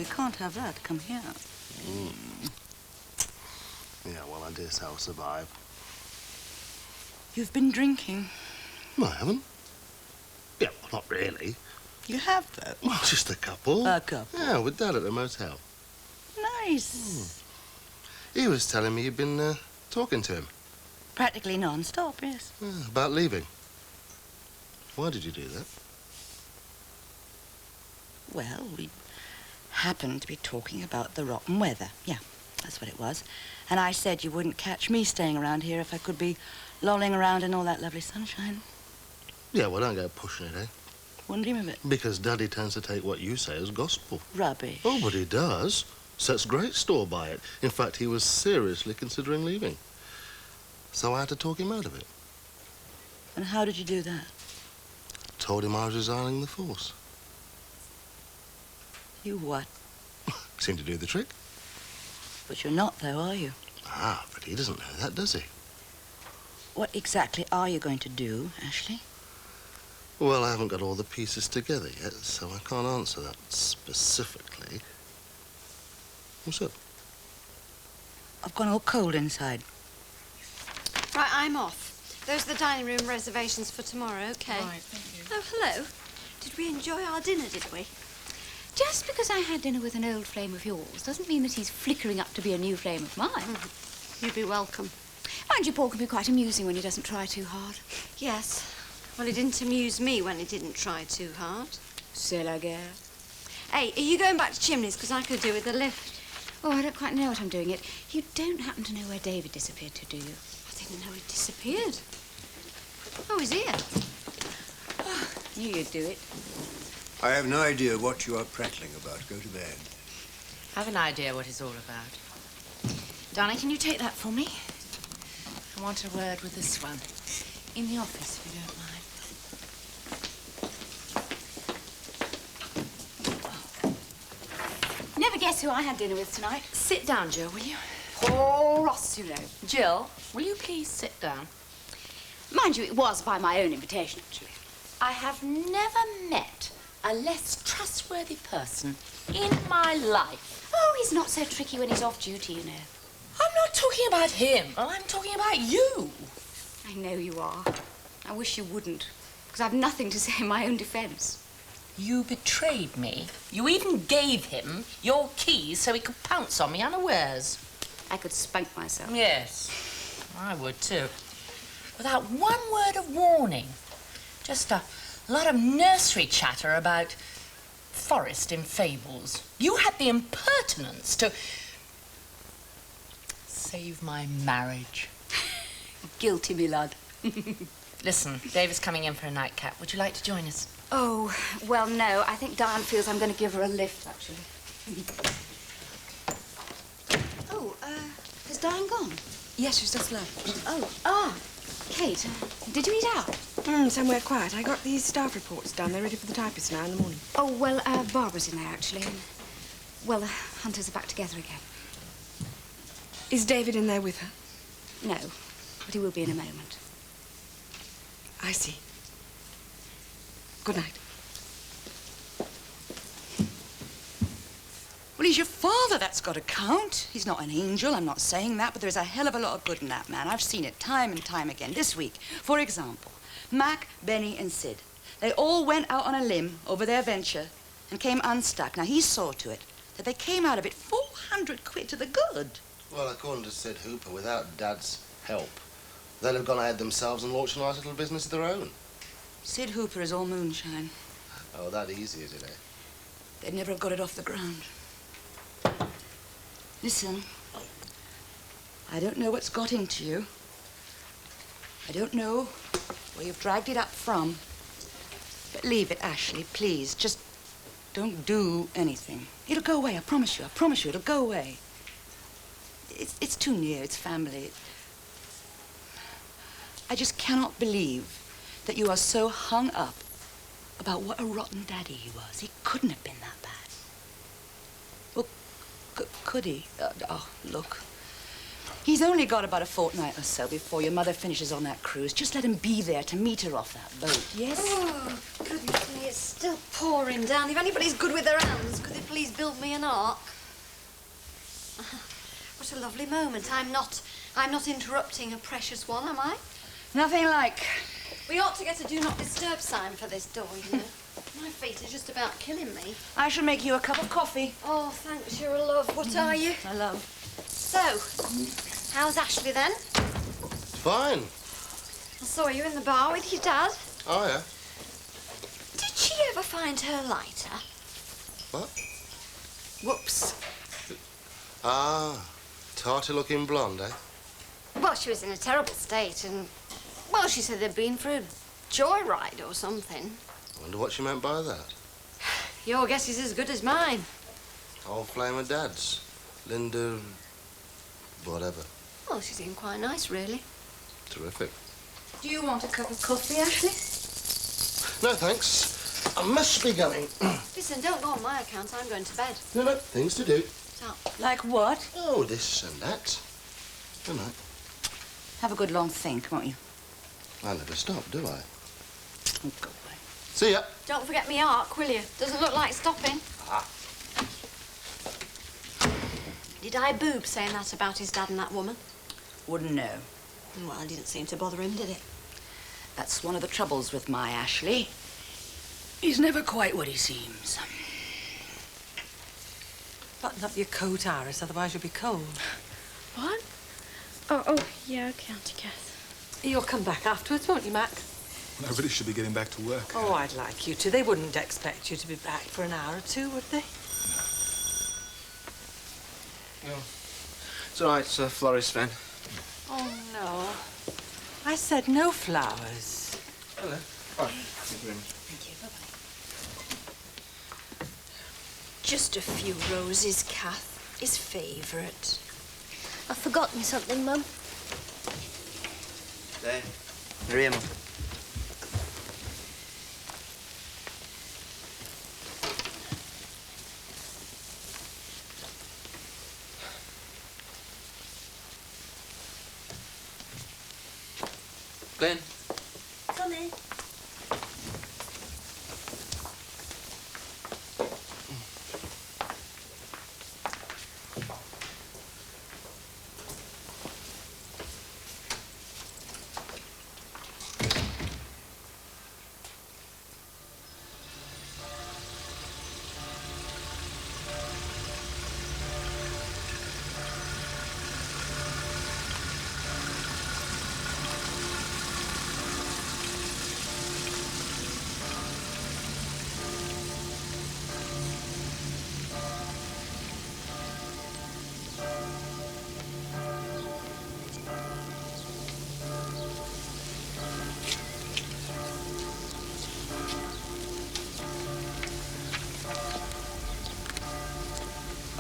can't have that. Come here. Yeah, well, I dare say I'll survive. You've been drinking. No, I haven't. Yeah, well, not really. You have, though? Well, just a couple. A couple? Yeah, with Dad at the motel. Nice. He was telling me you'd been talking to him. Practically non-stop, yes. About leaving. Why did you do that? Well, we happened to be talking about the rotten weather. Yeah, that's what it was. And I said you wouldn't catch me staying around here if I could be lolling around in all that lovely sunshine. Yeah, well, don't go pushing it, eh? Wouldn't dream of it. Because Daddy tends to take what you say as gospel. Rubbish. Oh, but he does. Sets great store by it. In fact, he was seriously considering leaving. So I had to talk him out of it. And how did you do that? Told him I was resigning the force. You what? Seemed to do the trick. But you're not, though, are you? Ah, but he doesn't know that, does he? What exactly are you going to do, Ashley? Well, I haven't got all the pieces together yet, so I can't answer that specifically. What's up? I've gone all cold inside. Right, I'm off. Those are the dining room reservations for tomorrow, okay? Right, thank you. Oh, hello. Did we enjoy our dinner, did we? Just because I had dinner with an old flame of yours doesn't mean that he's flickering up to be a new flame of mine. You'd be welcome. Mind you, Paul can be quite amusing when he doesn't try too hard. Yes. Well, it didn't amuse me when it didn't try too hard. C'est la guerre. Hey, are you going back to Chimneys? Because I could do with the lift. Oh, I don't quite know what I'm doing yet. You don't happen to know where David disappeared to, do you? I didn't know he disappeared. Oh, he's here. Oh, knew you'd do it. I have no idea what you are prattling about. Go to bed. I have an idea what it's all about. Darling, can you take that for me? I want a word with this one. In the office, if you don't mind. Never guess who I had dinner with tonight. Sit down, Jill, will you? Paul Ross, you know. Jill, will you please sit down? Mind you, it was by my own invitation, actually. I have never met a less trustworthy person in my life. Oh, he's not so tricky when he's off duty, you know. I'm not talking about him. I'm talking about you. I know you are. I wish you wouldn't, because I've nothing to say in my own defense. You betrayed me. You even gave him your keys so he could pounce on me unawares. I could spunk myself. Yes, I would too. Without one word of warning. Just a lot of nursery chatter about forest in fables. You had the impertinence to save my marriage. Guilty, me lad. Listen, Dave is coming in for a nightcap. Would you like to join us? Oh, well, no. I think Diane feels I'm going to give her a lift, actually. Oh, has Diane gone? Yes, she's just left. Oh, Kate, did you eat out? Somewhere quiet. I got these staff reports done. They're ready for the typist now in the morning. Oh, well, Barbara's in there, actually. And, well, the hunters are back together again. Is David in there with her? No, but he will be in a moment. I see. Good night. Well, he's your father, that's got to count. He's not an angel, I'm not saying that, but there's a hell of a lot of good in that man. I've seen it time and time again. This week, for example, Mac, Benny, and Sid. They all went out on a limb over their venture and came unstuck. Now, he saw to it that they came out of it 400 quid to the good. Well, according to Sid Hooper, without Dad's help, they'll have gone ahead themselves and launched a nice little business of their own. Sid Hooper is all moonshine. Oh, that easy, is it, eh? They'd never have got it off the ground. Listen, I don't know what's got into you. I don't know where you've dragged it up from. But leave it, Ashley, please. Just don't do anything. It'll go away, I promise you, it'll go away. It's too near, it's family. I just cannot believe that you are so hung up about what a rotten daddy he was. He couldn't have been that bad. Well, could he? Oh, look. He's only got about a fortnight or so before your mother finishes on that cruise. Just let him be there to meet her off that boat, yes? Oh, goodness me, it's still pouring down. If anybody's good with their hands, could they please build me an ark? What a lovely moment. I'm not interrupting a precious one, am I? Nothing like. We ought to get a do not disturb sign for this door, you know. My feet are just about killing me. I shall make you a cup of coffee. Oh, thanks, you're a love. What are you? I love. So, how's Ashley then? Fine. I saw you in the bar with your dad. Oh, yeah. Did she ever find her lighter? What? Whoops. Ah, tarty-looking blonde, eh? Well, she was in a terrible state and, well, she said they'd been for a joyride or something. I wonder what she meant by that. Your guess is as good as mine. Old flame of Dad's. Linda... whatever. Well, she seemed quite nice, really. Terrific. Do you want a cup of coffee, Ashley? No, thanks. I must be going. Listen, don't go on my account. I'm going to bed. No, things to do. So, Like what? Oh, this and that. Good night. Have a good long think, won't you? I never stop, do I? Oh, go away. See ya. don't forget me ark, will you? Doesn't look like stopping. Ah. Did I boob saying that about his dad and that woman? Wouldn't know. Well, it didn't seem to bother him, did it? That's one of the troubles with my Ashley. He's never quite what he seems. Button up your coat, Iris, otherwise you'll be cold. What? Oh, yeah, okay, Auntie Kath. You'll come back afterwards, won't you, Mac? Nobody should be getting back to work. Oh, I'd like you to. They wouldn't expect you to be back for an hour or two, would they? No. It's all right, florist friend. Oh, no. I said no flowers. Hello. Oh, thank you very much. Thank you, bye-bye. Just a few roses, Kath. His favourite. I've forgotten something, Mum. There. You're here, Mum. Glenn. Come in.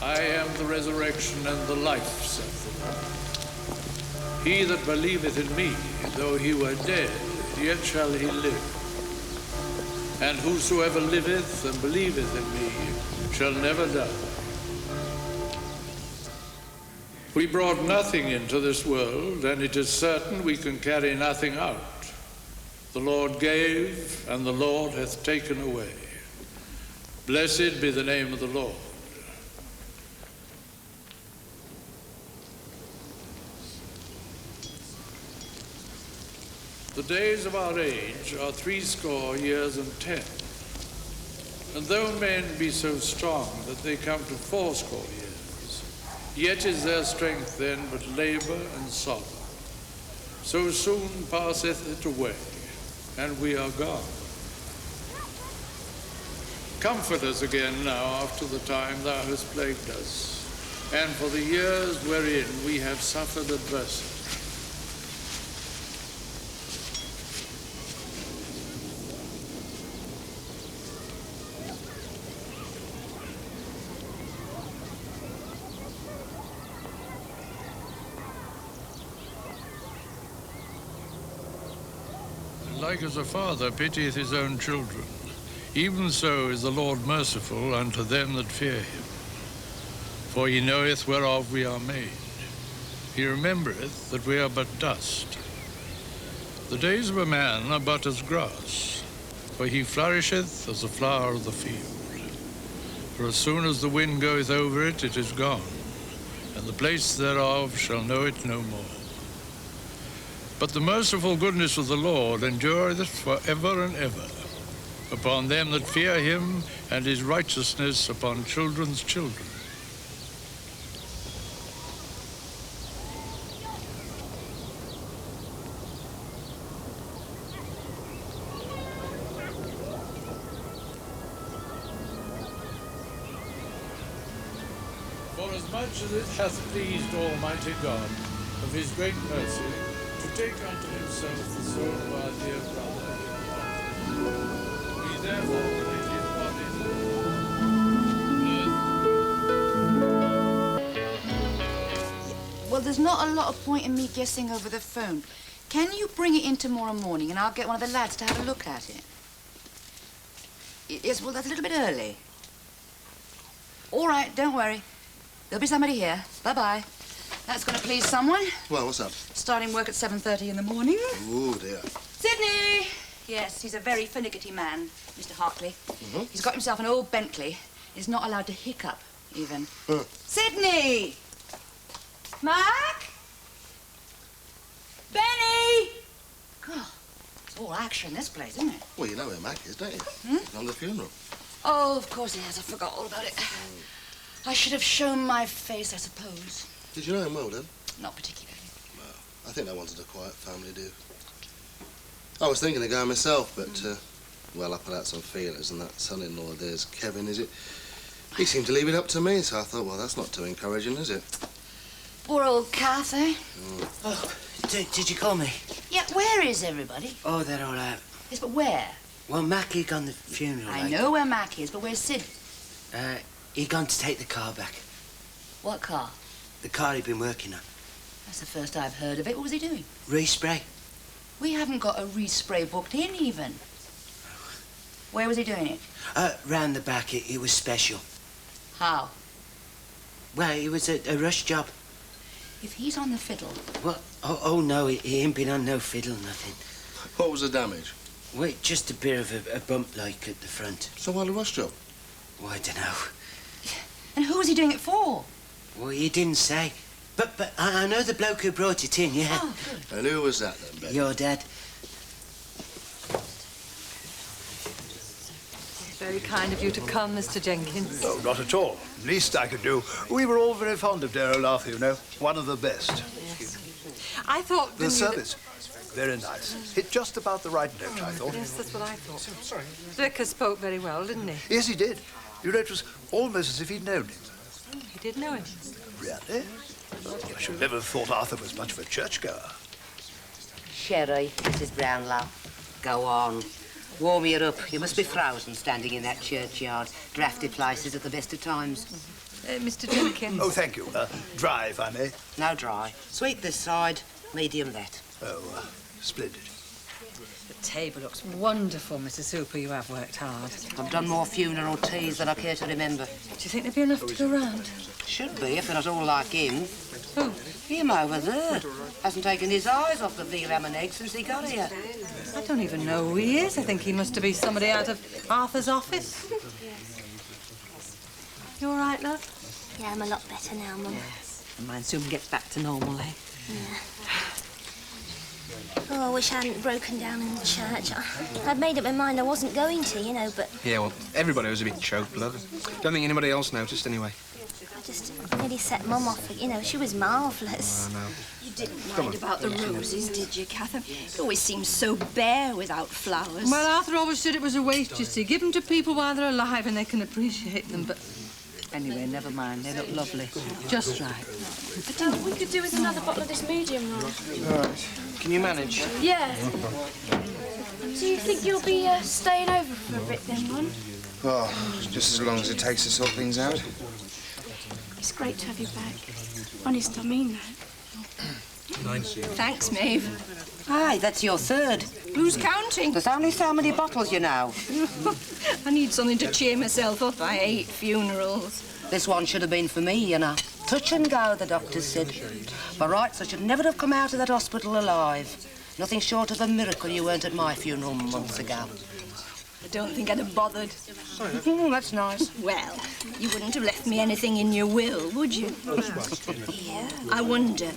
I am the resurrection and the life, saith the Lord. He that believeth in me, though he were dead, yet shall he live. And whosoever liveth and believeth in me shall never die. We brought nothing into this world, and it is certain we can carry nothing out. The Lord gave, and the Lord hath taken away. Blessed be the name of the Lord. The days of our age are 80 years and 10. And though men be so strong that they come to 80 years, yet is their strength then but labour and sorrow. So soon passeth it away, and we are gone. Comfort us again now after the time thou hast plagued us, and for the years wherein we have suffered adversity. Like as a father pitieth his own children, even so is the Lord merciful unto them that fear him. For he knoweth whereof we are made. he remembereth that we are but dust. The days of a man are but as grass, for he flourisheth as the flower of the field. For as soon as the wind goeth over it, it is gone, and the place thereof shall know it no more. But the merciful goodness of the Lord endureth for ever and ever, upon them that fear him, and his righteousness upon children's children. Forasmuch as it hath pleased Almighty God, of his great mercy, to take unto himself the soul of our dear brother, we therefore commit his body to the earth. Well, there's not a lot of point in me guessing over the phone. Can you bring it in tomorrow morning and I'll get one of the lads to have a look at it? Yes, well, that's a little bit early. All right, don't worry. There'll be somebody here. Bye-bye. That's going to please someone. Well, what's up? Starting work at 7:30 in the morning. Oh, dear. Sydney! Yes, he's a very finicky man, Mr. Hartley. Mm-hmm. He's got himself an old Bentley. He's not allowed to hiccup, even. Huh. Sydney! Mac? Benny! God, it's all action, this place, isn't it? Well, you know where Mac is, don't you? Hmm? He's on the funeral. Oh, of course he has. I forgot all about it. I should have shown my face, I suppose. Did you know him well, then? Not particularly. No. I think they wanted a quiet family, do. I was thinking of going myself, but, well, I put out some feelers, and that son-in-law of theirs, Kevin, is it? He seemed to leave it up to me, so I thought, well, that's not too encouraging, is it? Poor old Kath, eh? Mm. Oh, did you call me? Yeah, where is everybody? Oh, they're all out. Yes, but where? Well, Mackie gone the funeral. I know where Mac is, but where's Sid? He gone to take the car back. What car? The car he'd been working on. That's the first I've heard of it. What was he doing? Respray. We haven't got a respray booked in, even. Where was he doing it? Round the back. It was special. How? Well, it was a rush job. If he's on the fiddle... Well, oh no, he ain't been on no fiddle, nothing. What was the damage? Well, just a bit of a bump, like, at the front. So why the rush job? Well, I don't know. And who was he doing it for? Well, he didn't say. But I know the bloke who brought it in, yeah. Oh, good. And who was that, then, Betty? Your dad. Very kind of you to come, Mr. Jenkins. No, not at all. Least I could do. We were all very fond of dear old Arthur, you know. One of the best. I thought... The service. Very nice. Hit just about the right note, I thought. Yes, that's what I thought. Sorry. Vicar spoke very well, didn't he? Yes, he did. You know, it was almost as if he'd known him. He did know him. Really? I should never have thought Arthur was much of a churchgoer. Sherry, Mrs. Brownlow. Go on. Warm her up. You must be frozen standing in that churchyard. Drafty places at the best of times. Mr. Jenkins. Oh, thank you. Dry, if I may. No dry. Sweet this side, medium that. Oh, splendid. The table looks wonderful, Mrs. Hooper. You have worked hard. I've done more funeral teas than I care to remember. Do you think there'll be enough to go round? Should be, if they're not all like him. Who? Him over there. Hasn't taken his eyes off the veal, ham and eggs since he got here. I don't even know who he is. I think he must be somebody out of Arthur's office. You all right, love? Yeah, I'm a lot better now, Mum. And mine soon gets back to normal, eh? Yeah. Oh, I wish I hadn't broken down in the church. I'd made up my mind I wasn't going to, you know, but... Yeah, well, everybody was a bit choked blood. Don't think anybody else noticed, anyway. I just nearly set Mum off. You know, she was marvellous. I know. You didn't mind about the roses, did you, Kath? It always seems so bare without flowers. Well, Arthur always said it was a waste, you see. Give them to people while they're alive and they can appreciate them, but... Anyway, never mind. They look lovely. Just right. We could do with another bottle of this medium, Ron. All right. Can you manage? Yeah. Do you think you'll be staying over for a bit then, Ron? Oh, just as long as it takes to sort things out. It's great to have you back. Honest, I mean that. Thanks, Maeve. Aye, that's your third. Who's counting? There's only so many bottles, you know. I need something to cheer myself up. I hate funerals. This one should have been for me, you know. Touch and go, the doctors said. By rights, I should never have come out of that hospital alive. Nothing short of a miracle you weren't at my funeral months ago. I don't think I'd have bothered. That's nice. Well, you wouldn't have left me anything in your will, would you? Yeah. I wonder,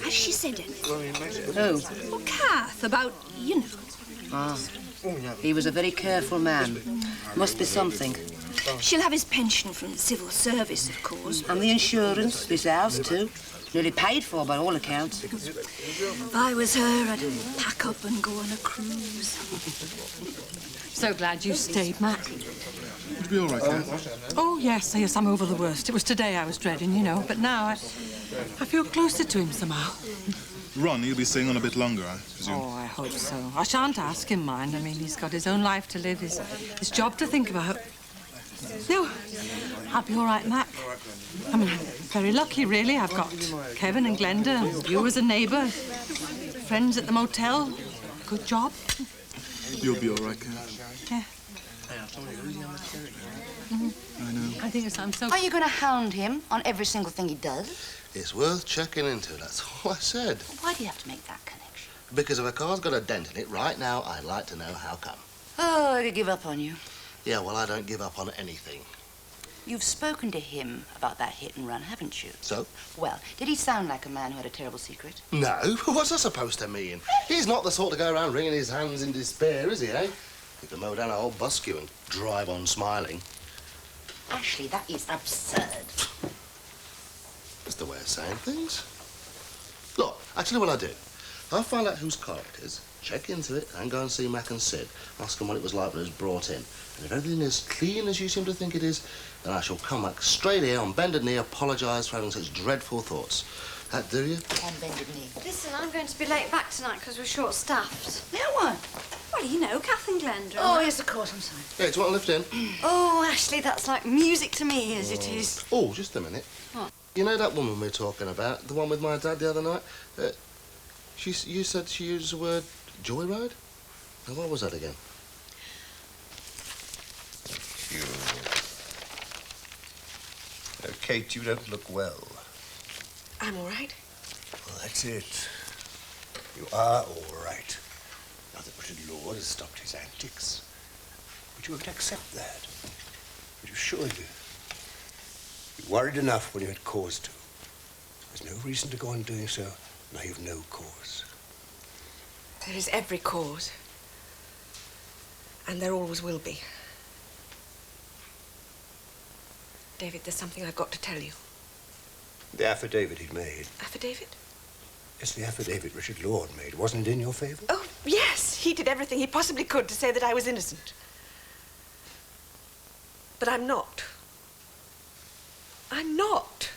has she said anything? Who? Well, Kath, about, you know. Ah, he was a very careful man. Must be something. She'll have his pension from the civil service, of course. And the insurance, this house, too. Nearly paid for, by all accounts. If I was her, I'd pack up and go on a cruise. So glad you stayed, Mac. Would you be all right, Kath? Oh, yes, I'm over the worst. It was today I was dreading, you know, but now I feel closer to him somehow. Ron, you'll be staying on a bit longer, I presume. Oh, I hope so. I shan't ask him, mind. I mean, he's got his own life to live, his job to think about. No, I'll be all right, Mac. I mean, I'm very lucky, really. I've got Kevin and Glenda, and you as a neighbour, friends at the motel, good job. You'll be all right, Kath. Yeah. I know. I think I'm so... Are you going to hound him on every single thing he does? It's worth checking into, that's all I said. Why do you have to make that connection? Because if a car's got a dent in it right now, I'd like to know how come. Oh, I could give up on you. Yeah, well, I don't give up on anything. You've spoken to him about that hit and run, haven't you? So? Well, did he sound like a man who had a terrible secret? No, what's that supposed to mean? He's not the sort to go around wringing his hands in despair, is he, eh? He can mow down a whole bus queue and drive on smiling. Ashley, that is absurd. That's the way of saying things. Look, actually what I do, I'll find out whose car it is, check into it, and go and see Mac and Sid. Ask them what it was like when it was brought in. And if everything is clean as you seem to think it is, then I shall come back straight here on bended knee, apologise for having such dreadful thoughts. That do you? On bended knee. Listen, I'm going to be late back tonight because we're short-staffed. No one. Well, you know, Kath and Glenda. Oh, yes, of course, I'm sorry. Hey, do you want to lift in? Oh, Ashley, that's like music to me, as it is. Oh, just a minute. What? You know that woman we were talking about, the one with my dad the other night? You said she used the word joyride? Now, what was that again? Kate, you don't look well. I'm all right. Well, that's it. You are all right. Now that Richard Lord has stopped his antics. But you won't accept that. But you should. You worried enough when you had cause to. There's no reason to go on doing so. Now you've no cause. There is every cause. And there always will be. David, there's something I've got to tell you. The affidavit he'd made. Affidavit? Yes, the affidavit Richard Lord made. Wasn't it in your favour? Oh, yes. He did everything he possibly could to say that I was innocent. But I'm not. I'm not.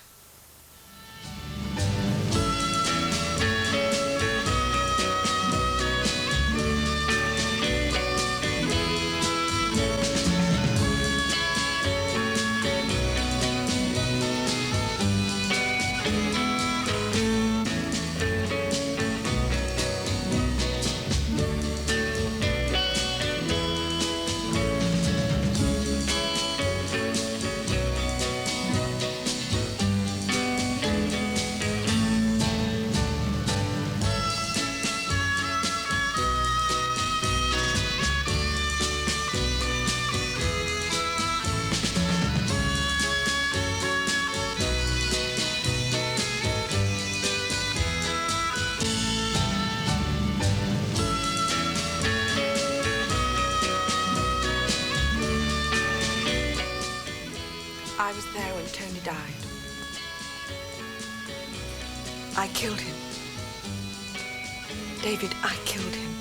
I was there when Tony died. I killed him. David, I killed him.